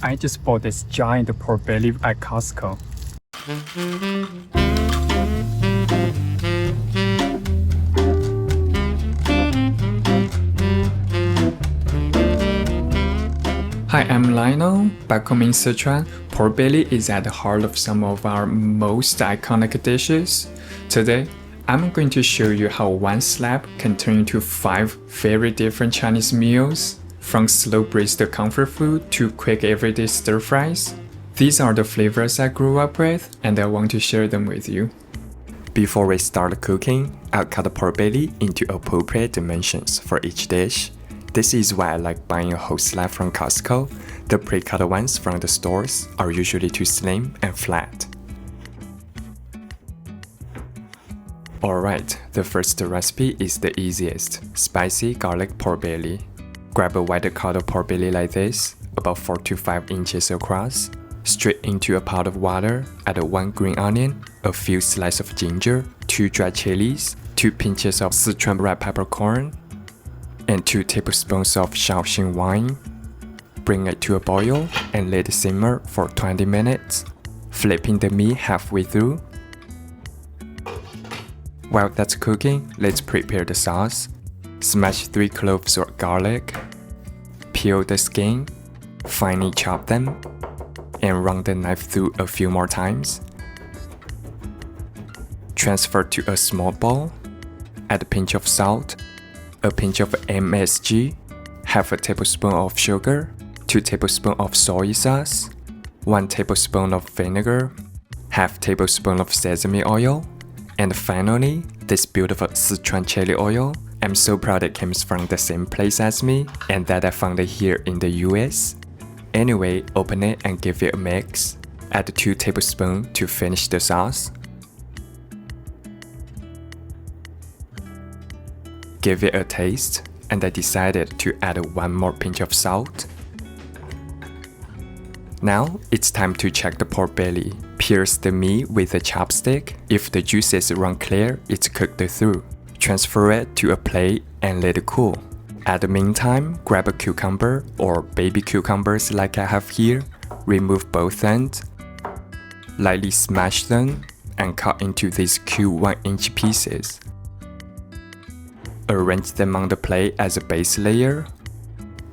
I just bought this giant pork belly at Costco. Hi, I'm Lionel. Back home in Sichuan, pork belly is at the heart of some of our most iconic dishes. Today, I'm going to show you how one slab can turn into 5 very different Chinese meals, from slow-braised comfort food to quick everyday stir-fries. These are the flavors I grew up with, and I want to share them with you. Before we start cooking, I'll cut the pork belly into appropriate dimensions for each dish. This is why I like buying a whole slab from Costco. The pre-cut ones from the stores are usually too slim and flat. Alright, the first recipe is the easiest, spicy garlic pork belly. Grab a wide cut pork belly like this, about 4 to 5 inches across. Straight into a pot of water, add 1 green onion, a few slices of ginger, 2 dry chilies, 2 pinches of Sichuan red peppercorn, and 2 tablespoons of Shaoxing wine. Bring it to a boil and let it simmer for 20 minutes, flipping the meat halfway through. While that's cooking, let's prepare the sauce. Smash 3 cloves of garlic, peel the skin, finely chop them, and run the knife through a few more times. Transfer to a small bowl, add a pinch of salt, a pinch of MSG, half a tablespoon of sugar, 2 tablespoons of soy sauce, 1 tablespoon of vinegar, half tablespoon of sesame oil, and finally, this beautiful Sichuan chili oil. I'm so proud it comes from the same place as me and that I found it here in the US. Anyway, open it and give it a mix. Add 2 tablespoons to finish the sauce. Give it a taste, and I decided to add 1 more pinch of salt. Now, it's time to check the pork belly. Pierce the meat with a chopstick. If the juices run clear, it's cooked through. Transfer it to a plate and let it cool. At the meantime, grab a cucumber or baby cucumbers like I have here. Remove both ends. Lightly smash them and cut into these cute 1-inch pieces. Arrange them on the plate as a base layer.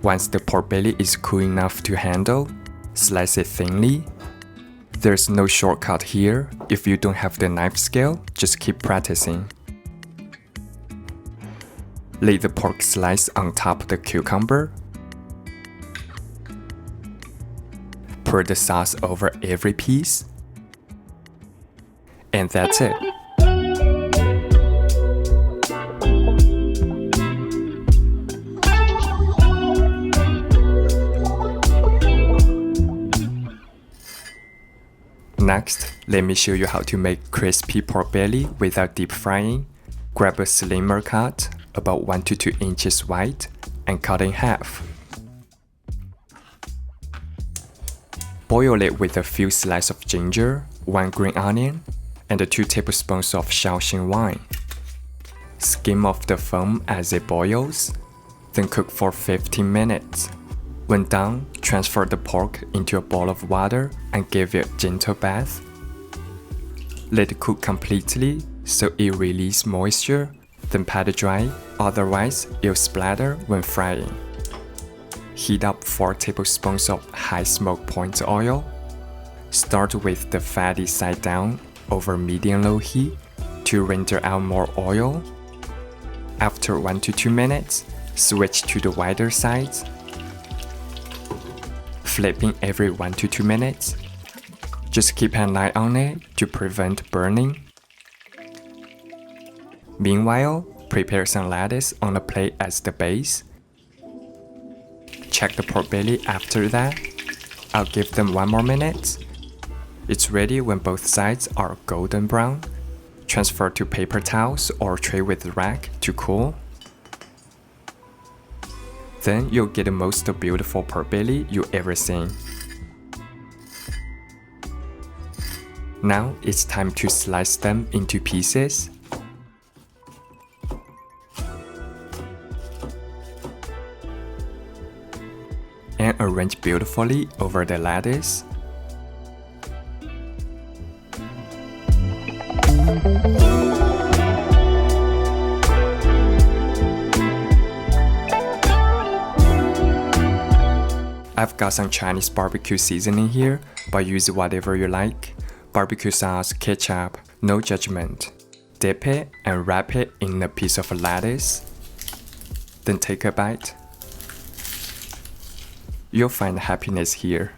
Once the pork belly is cool enough to handle, slice it thinly. There's no shortcut here. If you don't have the knife skill, just keep practicing. Lay the pork slice on top of the cucumber. Pour the sauce over every piece. And that's it. Next, let me show you how to make crispy pork belly without deep frying. Grab a slimmer cut, about 1 to 2 inches wide, and cut in half. Boil it with a few slices of ginger, 1 green onion, and 2 tablespoons of Shaoxing wine. Skim off the foam as it boils, then cook for 15 minutes. When done, transfer the pork into a bowl of water and give it a gentle bath. Let it cook completely so it releases moisture, then pat it dry, otherwise it'll splatter when frying. Heat up 4 tablespoons of high smoke point oil. Start with the fatty side down over medium-low heat to render out more oil. After 1 to 2 minutes, switch to the wider sides, flipping every 1 to 2 minutes. Just keep an eye on it to prevent burning. Meanwhile, prepare some lettuce on a plate as the base. Check the pork belly after that. I'll give them 1 more minute. It's ready when both sides are golden brown. Transfer to paper towels or tray with rack to cool. Then you'll get the most beautiful pork belly you ever seen. Now it's time to slice them into pieces. then arrange beautifully over the lettuce. I've got some Chinese barbecue seasoning here, but use whatever you like. Barbecue sauce, ketchup, no judgment. Dip it and wrap it in a piece of lettuce. Then take a bite. You'll find happiness here.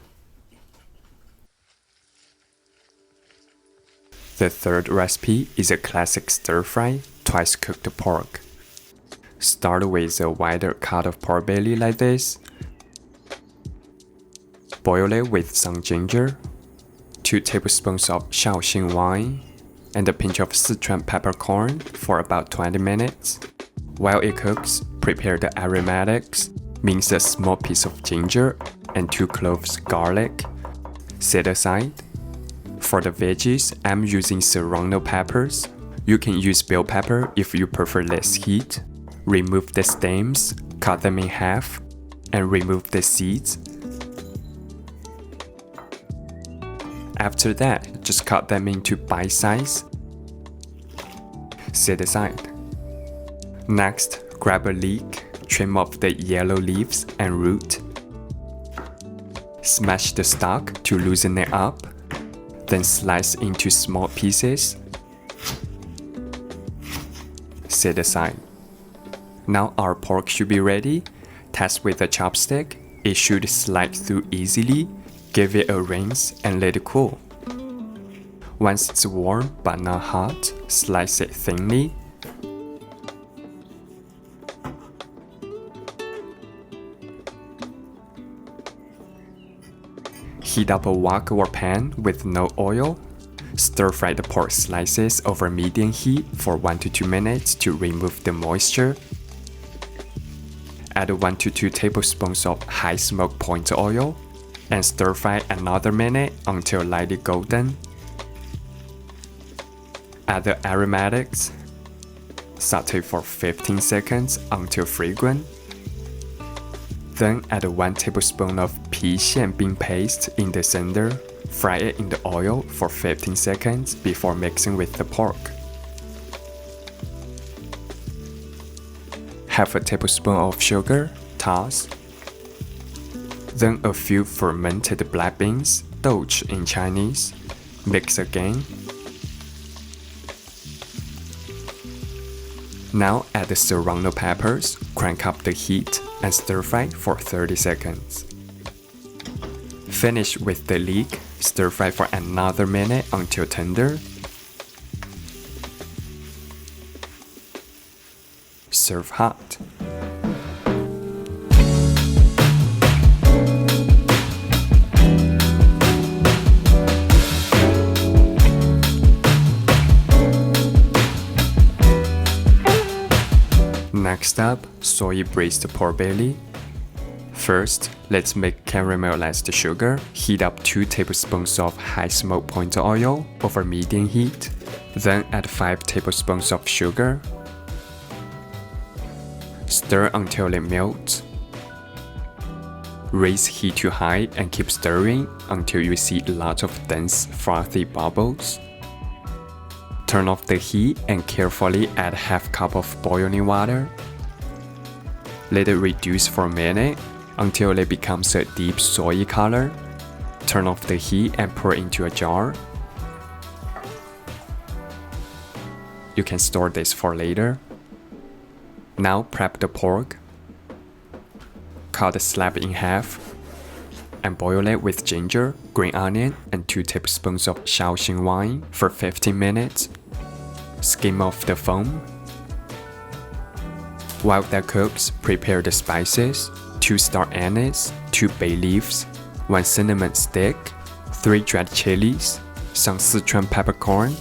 The third recipe is a classic stir-fry, twice cooked pork. Start with a wider cut of pork belly like this. Boil it with some ginger, 2 tablespoons of Shaoxing wine, and a pinch of Sichuan peppercorn for about 20 minutes. While it cooks, prepare the aromatics. Mince a small piece of ginger and 2 cloves garlic. Set aside. For the veggies, I'm using serrano peppers. You can use bell pepper if you prefer less heat. Remove the stems, cut them in half, and remove the seeds. After that, just cut them into bite size. Set aside. Next, grab a leek, trim off the yellow leaves and root. Smash the stalk to loosen it up, then slice into small pieces. Set aside. Now our pork should be ready. Test with a chopstick. It should slide through easily. Give it a rinse and let it cool. Once it's warm but not hot, slice it thinly. Heat up a wok or pan with no oil. Stir-fry the pork slices over medium heat for 1 to 2 minutes to remove the moisture. Add 1 to 2 tablespoons of high smoke point oil and stir-fry another minute until lightly golden. Add the aromatics. Saute for 15 seconds until fragrant. Then add 1 tablespoon of 郫县冰 paste in the center. Fry it in the oil for 15 seconds before mixing with the pork. Half a tablespoon of sugar, toss. Then a few fermented black beans, 豆豉 in Chinese. Mix again. Now add the serrano peppers, crank up the heat, and stir-fry for 30 seconds. Finish with the leek, stir-fry for another minute until tender. Serve hot. Next up, soy-braised pork belly. First, let's make caramelized sugar. Heat up 2 tablespoons of high smoke point oil over medium heat. Then add 5 tablespoons of sugar. Stir until it melts. Raise heat to high and keep stirring until you see a lot of dense, frothy bubbles. Turn off the heat and carefully add half cup of boiling water. Let it reduce for a minute until it becomes a deep soy color. Turn off the heat and pour into a jar. You can store this for later. Now prep the pork. Cut the slab in half and boil it with ginger, green onion, and 2 tablespoons of Shaoxing wine for 15 minutes. Skim off the foam. While that cooks, prepare the spices: 2 star anise, 2 bay leaves, 1 cinnamon stick, 3 dried chilies, some Sichuan peppercorn,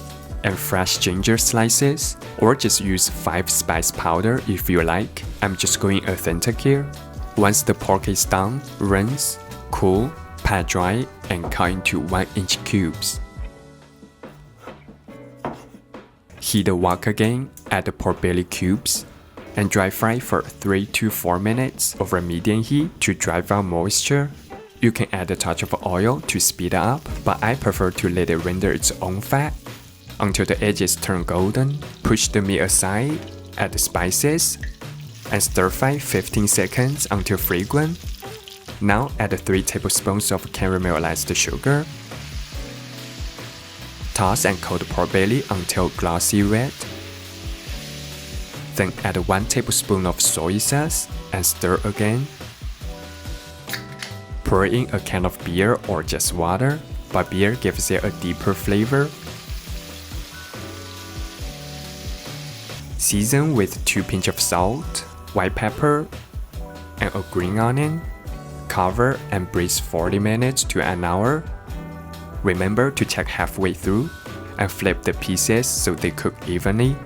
and fresh ginger slices, or just use 5 spice powder if you like. I'm just going authentic here. Once the pork is done, rinse, cool, pat dry, and cut into 1-inch cubes. Heat the wok again, add the pork belly cubes, and dry fry for 3 to 4 minutes over medium heat to drive out moisture. You can add a touch of oil to speed it up, but I prefer to let it render its own fat. Until the edges turn golden, push the meat aside, add the spices, and stir fry 15 seconds until fragrant. Now add 3 tablespoons of caramelized sugar. Toss and coat pork belly until glossy red. Then add 1 tablespoon of soy sauce and stir again. Pour in a can of beer or just water, but beer gives it a deeper flavor. Season with 2 pinches of salt, white pepper, and a green onion. Cover and braise 40 minutes to an hour. Remember to check halfway through and flip the pieces so they cook evenly.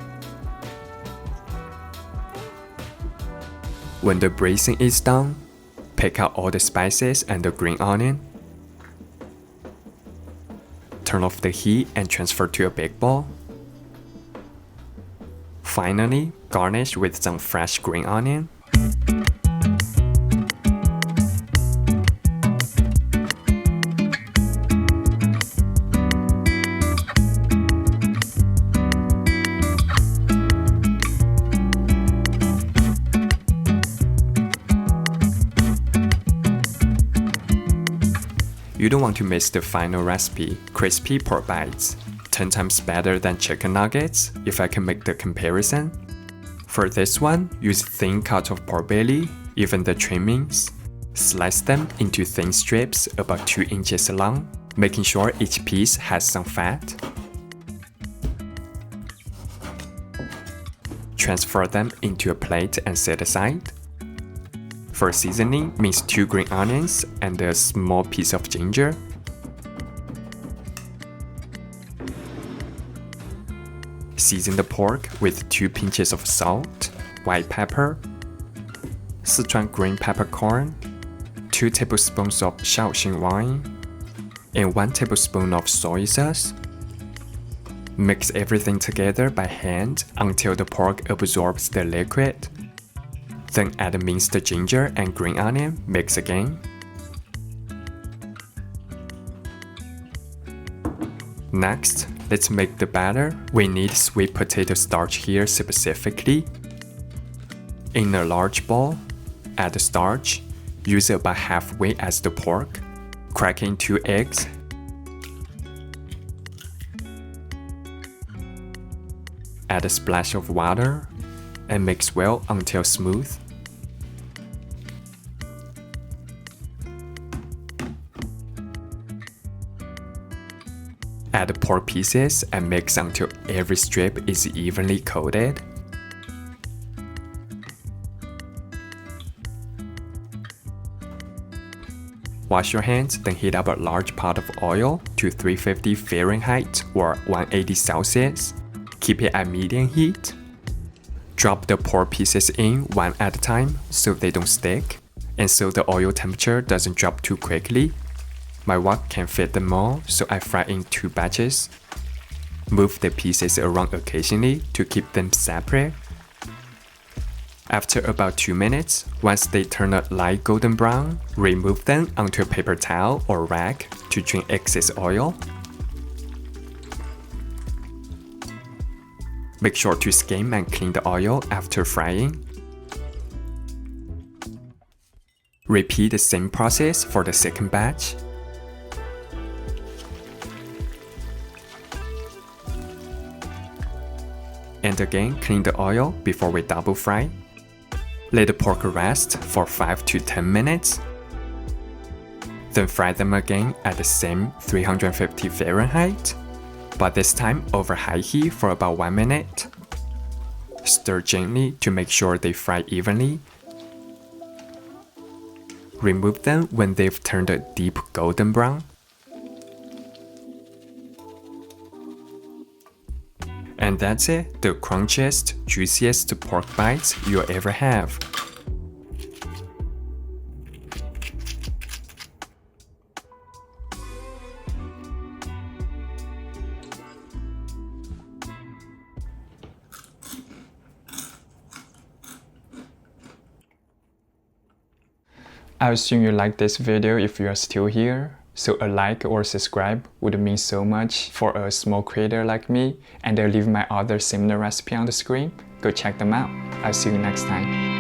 When the braising is done, pick out all the spices and the green onion. Turn off the heat and transfer to a big bowl. Finally, garnish with some fresh green onion. You don't want to miss the final recipe, crispy pork bites. 10 times better than chicken nuggets, if I can make the comparison. For this one, use thin cut of pork belly, even the trimmings. Slice them into thin strips about 2 inches long, making sure each piece has some fat. Transfer them into a plate and set aside. For seasoning, mince 2 green onions and a small piece of ginger. Season the pork with 2 pinches of salt, white pepper, Sichuan green peppercorn, 2 tablespoons of Shaoxing wine, and 1 tablespoon of soy sauce. Mix everything together by hand until the pork absorbs the liquid. Then add minced ginger and green onion, mix again. Next, let's make the batter. We need sweet potato starch here specifically. In a large bowl, add the starch. Use about halfway as the pork. Crack in 2 eggs. Add a splash of water and mix well until smooth. Add the pork pieces and mix until every strip is evenly coated. Wash your hands, then heat up a large pot of oil to 350 Fahrenheit or 180 Celsius. Keep it at medium heat. Drop the pork pieces in one at a time so they don't stick, and so the oil temperature doesn't drop too quickly. My wok can fit them all, so I fry in 2 batches. Move the pieces around occasionally to keep them separate. After about 2 minutes, once they turn a light golden brown, remove them onto a paper towel or rag to drain excess oil. Make sure to skim and clean the oil after frying. Repeat the same process for the second batch. And again, clean the oil before we double fry. Let the pork rest for 5 to 10 minutes. Then fry them again at the same 350 Fahrenheit, but this time over high heat for about 1 minute. Stir gently to make sure they fry evenly. Remove them when they've turned a deep golden brown. And that's it, the crunchiest, juiciest pork bites you'll ever have. I assume you like this video if you are still here, so a like or subscribe would mean so much for a small creator like me, and I'll leave my other similar recipe on the screen. Go check them out. I'll see you next time.